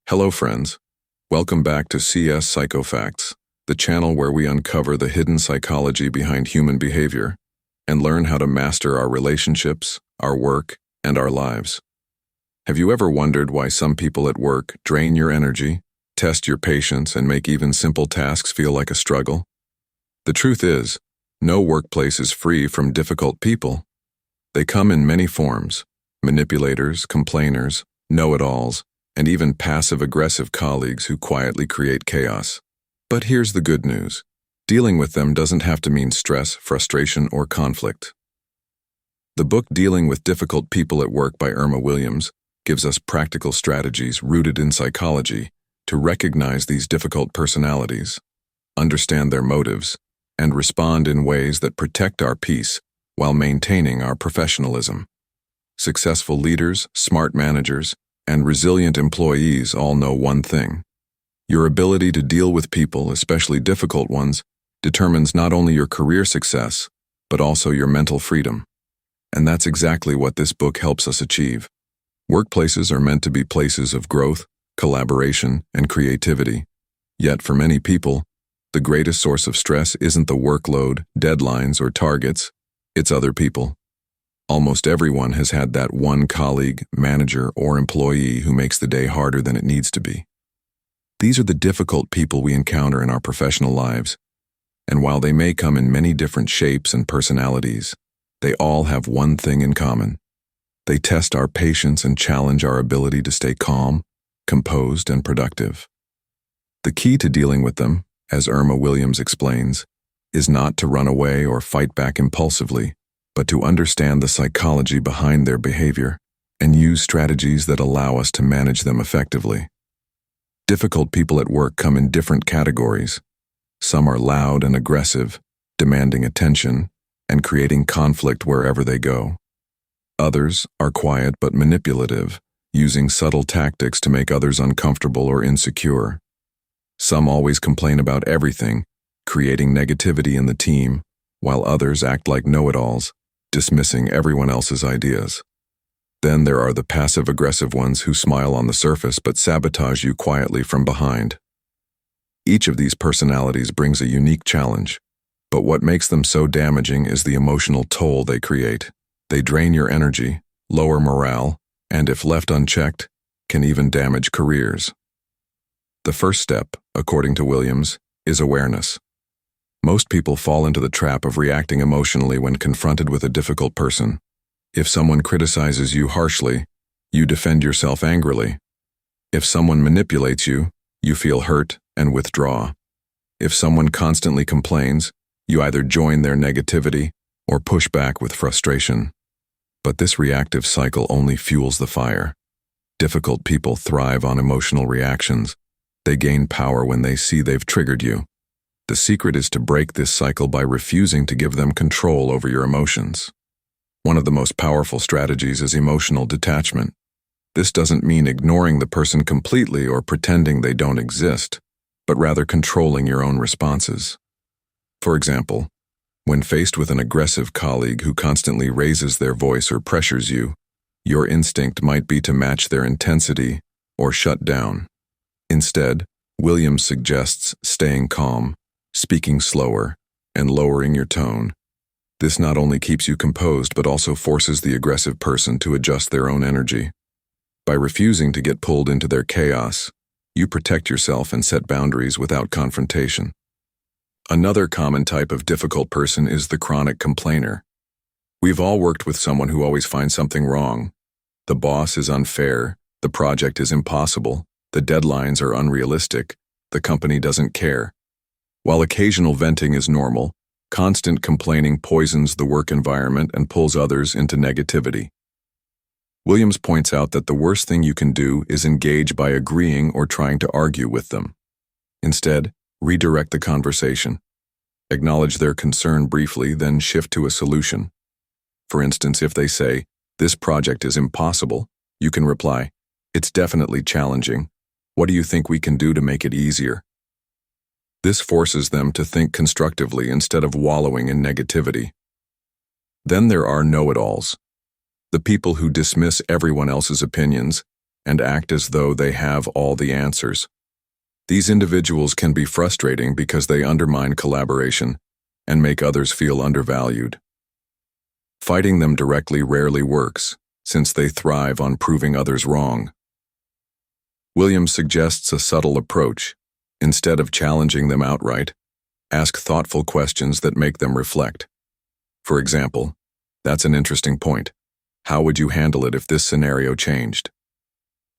Hello friends, welcome back to CS PsychoFacts, the channel where we uncover the hidden psychology behind human behavior and learn how to master our relationships, our work, and our lives. Have you ever wondered why some people at work drain your energy, test your patience, and make even simple tasks feel like a struggle? The truth is, no workplace is free from difficult people. They come in many forms: manipulators, complainers, know-it-alls, and even passive-aggressive colleagues who quietly create chaos. But here's the good news. Dealing with them doesn't have to mean stress, frustration, or conflict. The book Dealing with Difficult People at Work by Erma Williams gives us practical strategies rooted in psychology to recognize these difficult personalities, understand their motives, and respond in ways that protect our peace while maintaining our professionalism. Successful leaders, smart managers, and resilient employees all know one thing. Your ability to deal with people, especially difficult ones, determines not only your career success, but also your mental freedom. And that's exactly what this book helps us achieve. Workplaces are meant to be places of growth, collaboration, and creativity. Yet for many people, the greatest source of stress isn't the workload, deadlines, or targets, it's other people. Almost everyone has had that one colleague, manager, or employee who makes the day harder than it needs to be. These are the difficult people we encounter in our professional lives, and while they may come in many different shapes and personalities, they all have one thing in common. They test our patience and challenge our ability to stay calm, composed, and productive. The key to dealing with them, as Erma Williams explains, is not to run away or fight back impulsively, but to understand the psychology behind their behavior and use strategies that allow us to manage them effectively. Difficult people at work come in different categories. Some are loud and aggressive, demanding attention and creating conflict wherever they go. Others are quiet but manipulative, using subtle tactics to make others uncomfortable or insecure. Some always complain about everything, creating negativity in the team, while others act like know-it-alls, dismissing everyone else's ideas. Then there are the passive-aggressive ones who smile on the surface but sabotage you quietly from behind. Each of these personalities brings a unique challenge, but what makes them so damaging is the emotional toll they create. They drain your energy, lower morale, and if left unchecked, can even damage careers. The first step, according to Williams, is awareness. Most people fall into the trap of reacting emotionally when confronted with a difficult person. If someone criticizes you harshly, you defend yourself angrily. If someone manipulates you, you feel hurt and withdraw. If someone constantly complains, you either join their negativity or push back with frustration. But this reactive cycle only fuels the fire. Difficult people thrive on emotional reactions. They gain power when they see they've triggered you. The secret is to break this cycle by refusing to give them control over your emotions. One of the most powerful strategies is emotional detachment. This doesn't mean ignoring the person completely or pretending they don't exist, but rather controlling your own responses. For example, when faced with an aggressive colleague who constantly raises their voice or pressures you, your instinct might be to match their intensity or shut down. Instead, Williams suggests staying calm, speaking slower, and lowering your tone. This not only keeps you composed but also forces the aggressive person to adjust their own energy. By refusing to get pulled into their chaos, you protect yourself and set boundaries without confrontation. Another common type of difficult person is the chronic complainer. We've all worked with someone who always finds something wrong. The boss is unfair, the project is impossible, the deadlines are unrealistic, the company doesn't care. While occasional venting is normal, constant complaining poisons the work environment and pulls others into negativity. Williams points out that the worst thing you can do is engage by agreeing or trying to argue with them. Instead, redirect the conversation. Acknowledge their concern briefly, then shift to a solution. For instance, if they say, "This project is impossible," you can reply, "It's definitely challenging. What do you think we can do to make it easier?" This forces them to think constructively instead of wallowing in negativity. Then there are know-it-alls. The people who dismiss everyone else's opinions, and act as though they have all the answers. These individuals can be frustrating because they undermine collaboration and make others feel undervalued. Fighting them directly rarely works, since they thrive on proving others wrong. Williams suggests a subtle approach. Instead of challenging them outright, ask thoughtful questions that make them reflect. For example, "That's an interesting point. How would you handle it if this scenario changed?"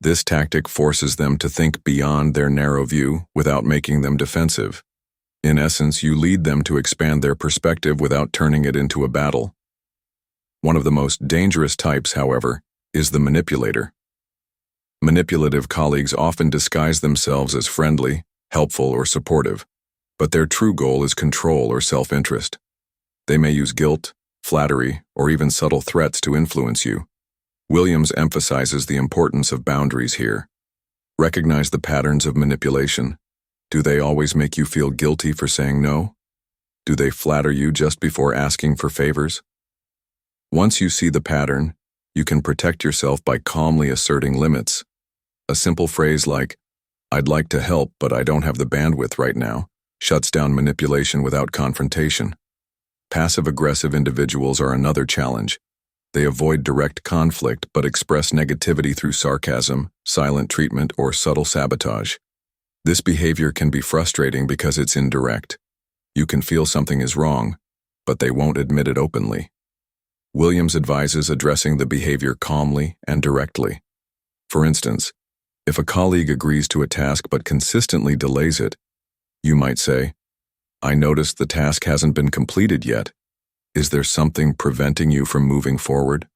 This tactic forces them to think beyond their narrow view without making them defensive. In essence, you lead them to expand their perspective without turning it into a battle. One of the most dangerous types, however, is the manipulator. Manipulative colleagues often disguise themselves as friendly, helpful, or supportive, but their true goal is control or self-interest. They may use guilt, flattery, or even subtle threats to influence you. Williams emphasizes the importance of boundaries here. Recognize the patterns of manipulation. Do they always make you feel guilty for saying no? Do they flatter you just before asking for favors? Once you see the pattern, you can protect yourself by calmly asserting limits. A simple phrase like, "I'd like to help, but I don't have the bandwidth right now," shuts down manipulation without confrontation. Passive-aggressive individuals are another challenge. They avoid direct conflict but express negativity through sarcasm, silent treatment, or subtle sabotage. This behavior can be frustrating because it's indirect. You can feel something is wrong, but they won't admit it openly. Williams advises addressing the behavior calmly and directly. For instance, if a colleague agrees to a task but consistently delays it, you might say, "I noticed the task hasn't been completed yet. Is there something preventing you from moving forward?"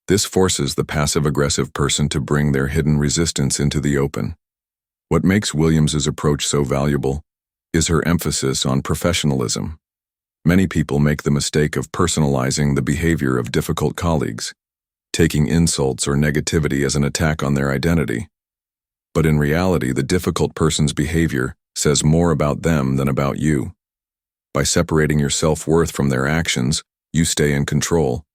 This forces the passive-aggressive person to bring their hidden resistance into the open. What makes Williams's approach so valuable is her emphasis on professionalism. Many people make the mistake of personalizing the behavior of difficult colleagues, taking insults or negativity as an attack on their identity. But in reality, the difficult person's behavior says more about them than about you. By separating your self-worth from their actions, you stay in control.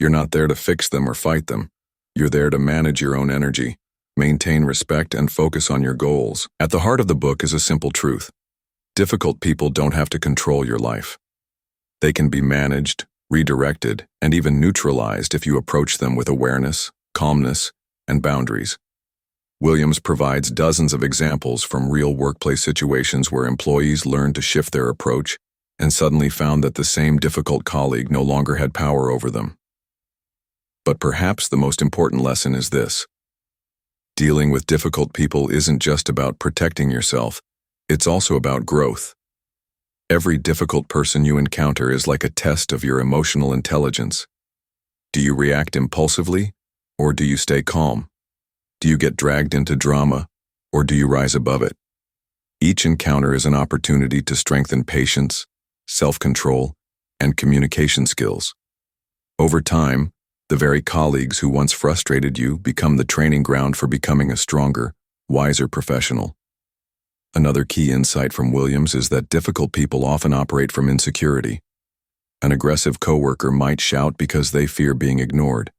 You're not there to fix them or fight them. You're there to manage your own energy, maintain respect, and focus on your goals. At the heart of the book is a simple truth. Difficult people don't have to control your life. They can be managed, redirected, and even neutralized if you approach them with awareness, calmness, and boundaries. Williams provides dozens of examples from real workplace situations where employees learned to shift their approach and suddenly found that the same difficult colleague no longer had power over them. But perhaps the most important lesson is this. Dealing with difficult people isn't just about protecting yourself, it's also about growth. Every difficult person you encounter is like a test of your emotional intelligence. Do you react impulsively, or do you stay calm? Do you get dragged into drama, or do you rise above it? Each encounter is an opportunity to strengthen patience, self-control, and communication skills. Over time, the very colleagues who once frustrated you become the training ground for becoming a stronger, wiser professional. Another key insight from Williams is that difficult people often operate from insecurity. An aggressive coworker might shout because they fear being ignored.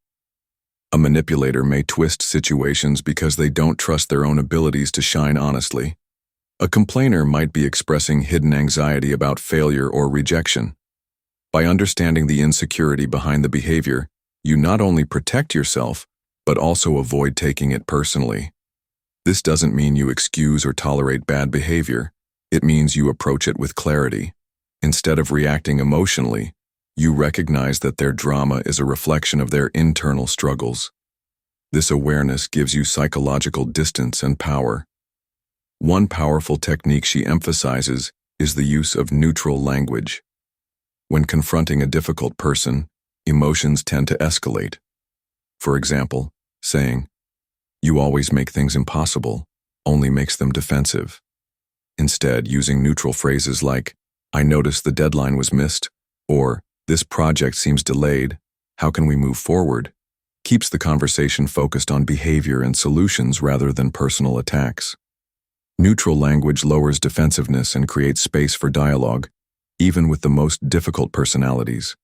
A manipulator may twist situations because they don't trust their own abilities to shine honestly. A complainer might be expressing hidden anxiety about failure or rejection. By understanding the insecurity behind the behavior, you not only protect yourself, but also avoid taking it personally. This doesn't mean you excuse or tolerate bad behavior. It means you approach it with clarity. Instead of reacting emotionally, you recognize that their drama is a reflection of their internal struggles. This awareness gives you psychological distance and power. One powerful technique she emphasizes is the use of neutral language. When confronting a difficult person, emotions tend to escalate. For example, saying, "You always make things impossible," only makes them defensive. Instead, using neutral phrases like, "I noticed the deadline was missed," or "This project seems delayed, how can we move forward?" keeps the conversation focused on behavior and solutions rather than personal attacks. Neutral language lowers defensiveness and creates space for dialogue, even with the most difficult personalities.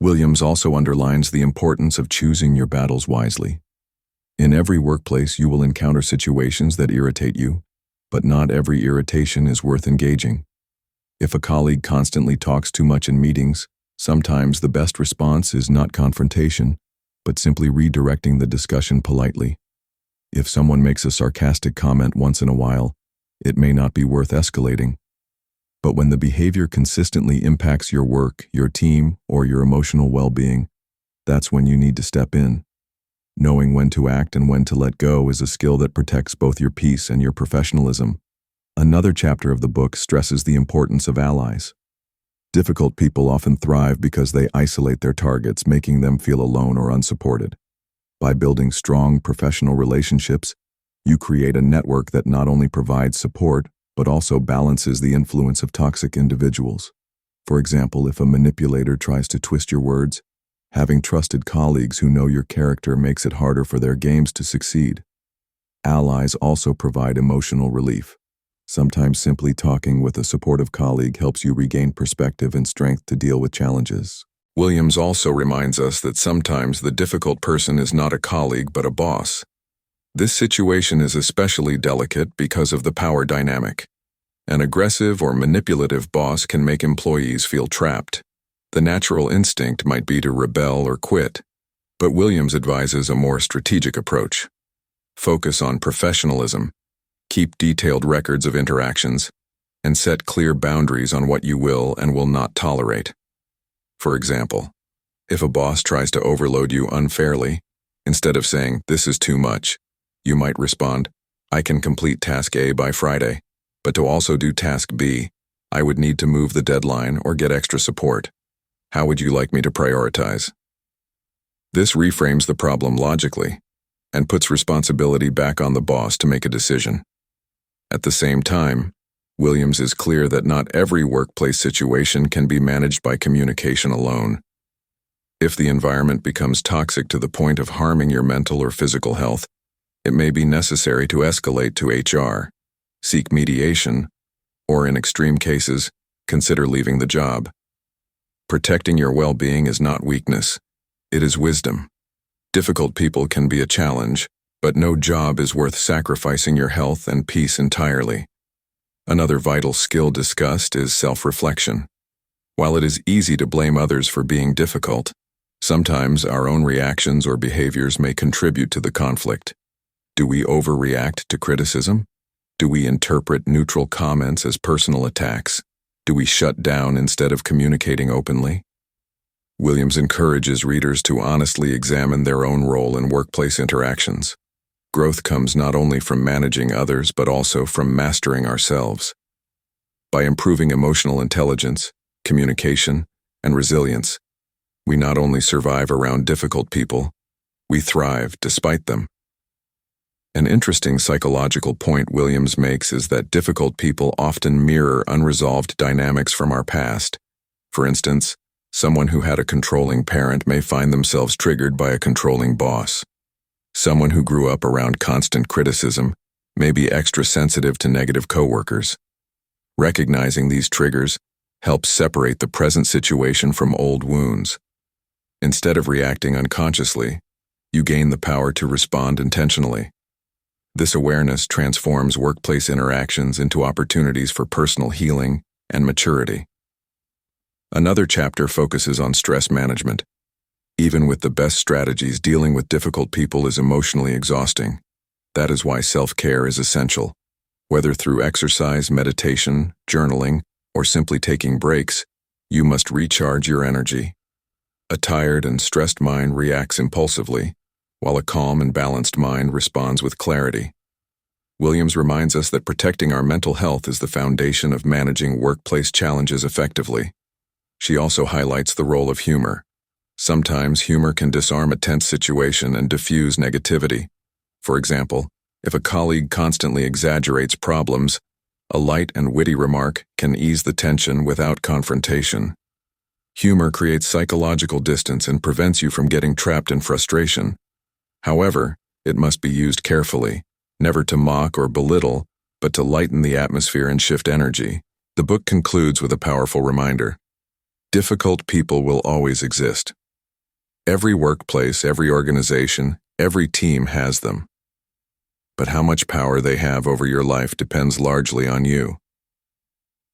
Williams also underlines the importance of choosing your battles wisely. In every workplace, you will encounter situations that irritate you, but not every irritation is worth engaging. If a colleague constantly talks too much in meetings, sometimes the best response is not confrontation, but simply redirecting the discussion politely. If someone makes a sarcastic comment once in a while, it may not be worth escalating. But when the behavior consistently impacts your work, your team, or your emotional well-being, that's when you need to step in. Knowing when to act and when to let go is a skill that protects both your peace and your professionalism. Another chapter of the book stresses the importance of allies. Difficult people often thrive because they isolate their targets, making them feel alone or unsupported. By building strong professional relationships, you create a network that not only provides support, but also balances the influence of toxic individuals. For example, if a manipulator tries to twist your words, having trusted colleagues who know your character makes it harder for their games to succeed. Allies also provide emotional relief. Sometimes simply talking with a supportive colleague helps you regain perspective and strength to deal with challenges. Williams also reminds us that sometimes the difficult person is not a colleague but a boss. This situation is especially delicate because of the power dynamic. An aggressive or manipulative boss can make employees feel trapped. The natural instinct might be to rebel or quit, but Williams advises a more strategic approach. Focus on professionalism, keep detailed records of interactions, and set clear boundaries on what you will and will not tolerate. For example, if a boss tries to overload you unfairly, instead of saying, "This is too much," you might respond, "I can complete task A by Friday, but to also do task B, I would need to move the deadline or get extra support. How would you like me to prioritize?" This reframes the problem logically and puts responsibility back on the boss to make a decision. At the same time, Williams is clear that not every workplace situation can be managed by communication alone. If the environment becomes toxic to the point of harming your mental or physical health, it may be necessary to escalate to HR, seek mediation, or in extreme cases, consider leaving the job. Protecting your well-being is not weakness, it is wisdom. Difficult people can be a challenge, but no job is worth sacrificing your health and peace entirely. Another vital skill discussed is self-reflection. While it is easy to blame others for being difficult, sometimes our own reactions or behaviors may contribute to the conflict. Do we overreact to criticism? Do we interpret neutral comments as personal attacks? Do we shut down instead of communicating openly? Williams encourages readers to honestly examine their own role in workplace interactions. Growth comes not only from managing others, but also from mastering ourselves. By improving emotional intelligence, communication, and resilience, we not only survive around difficult people, we thrive despite them. An interesting psychological point Williams makes is that difficult people often mirror unresolved dynamics from our past. For instance, someone who had a controlling parent may find themselves triggered by a controlling boss. Someone who grew up around constant criticism may be extra sensitive to negative coworkers. Recognizing these triggers helps separate the present situation from old wounds. Instead of reacting unconsciously, you gain the power to respond intentionally. This awareness transforms workplace interactions into opportunities for personal healing and maturity. Another chapter focuses on stress management. Even with the best strategies, dealing with difficult people is emotionally exhausting. That is why self-care is essential. Whether through exercise, meditation, journaling, or simply taking breaks, you must recharge your energy. A tired and stressed mind reacts impulsively, while a calm and balanced mind responds with clarity. Williams reminds us that protecting our mental health is the foundation of managing workplace challenges effectively. She also highlights the role of humor. Sometimes humor can disarm a tense situation and diffuse negativity. For example, if a colleague constantly exaggerates problems, a light and witty remark can ease the tension without confrontation. Humor creates psychological distance and prevents you from getting trapped in frustration. However, it must be used carefully, never to mock or belittle, but to lighten the atmosphere and shift energy. The book concludes with a powerful reminder. Difficult people will always exist. Every workplace, every organization, Every team has them. But how much power they have over your life depends largely on you.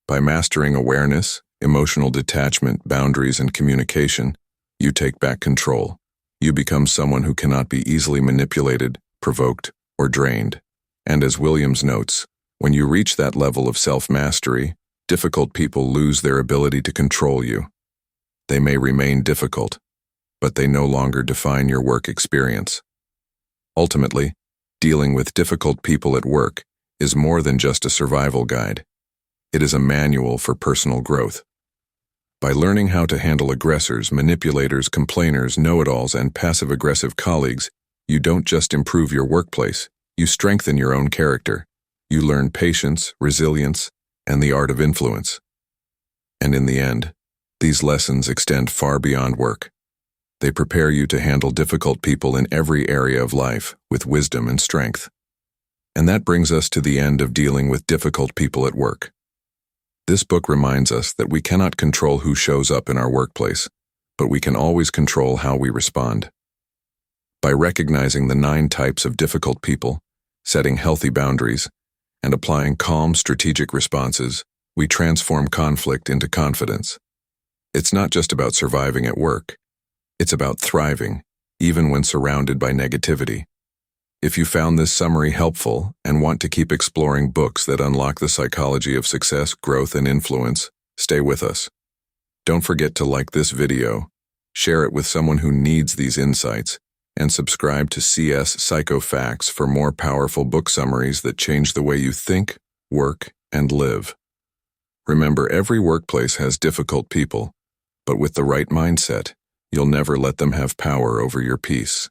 By mastering awareness, emotional detachment, boundaries, and communication, you take back control. You become someone who cannot be easily manipulated, provoked, or drained. And as Williams notes, when you reach that level of self-mastery, difficult people lose their ability to control you. They may remain difficult, but they no longer define your work experience. Ultimately, dealing with difficult people at work is more than just a survival guide. It is a manual for personal growth. By learning how to handle aggressors, manipulators, complainers, know-it-alls, and passive-aggressive colleagues, you don't just improve your workplace, you strengthen your own character. You learn patience, resilience, and the art of influence. And in the end, these lessons extend far beyond work. They prepare you to handle difficult people in every area of life with wisdom and strength. And that brings us to the end of dealing with difficult people at work. This book reminds us that we cannot control who shows up in our workplace, but we can always control how we respond. By recognizing the 9 types of difficult people, setting healthy boundaries, and applying calm, strategic responses, we transform conflict into confidence. It's not just about surviving at work. It's about thriving, even when surrounded by negativity. If you found this summary helpful and want to keep exploring books that unlock the psychology of success, growth, and influence, stay with us. Don't forget to like this video, share it with someone who needs these insights, and subscribe to CS PsychoFacts for more powerful book summaries that change the way you think, work, and live. Remember, every workplace has difficult people, but with the right mindset, you'll never let them have power over your peace.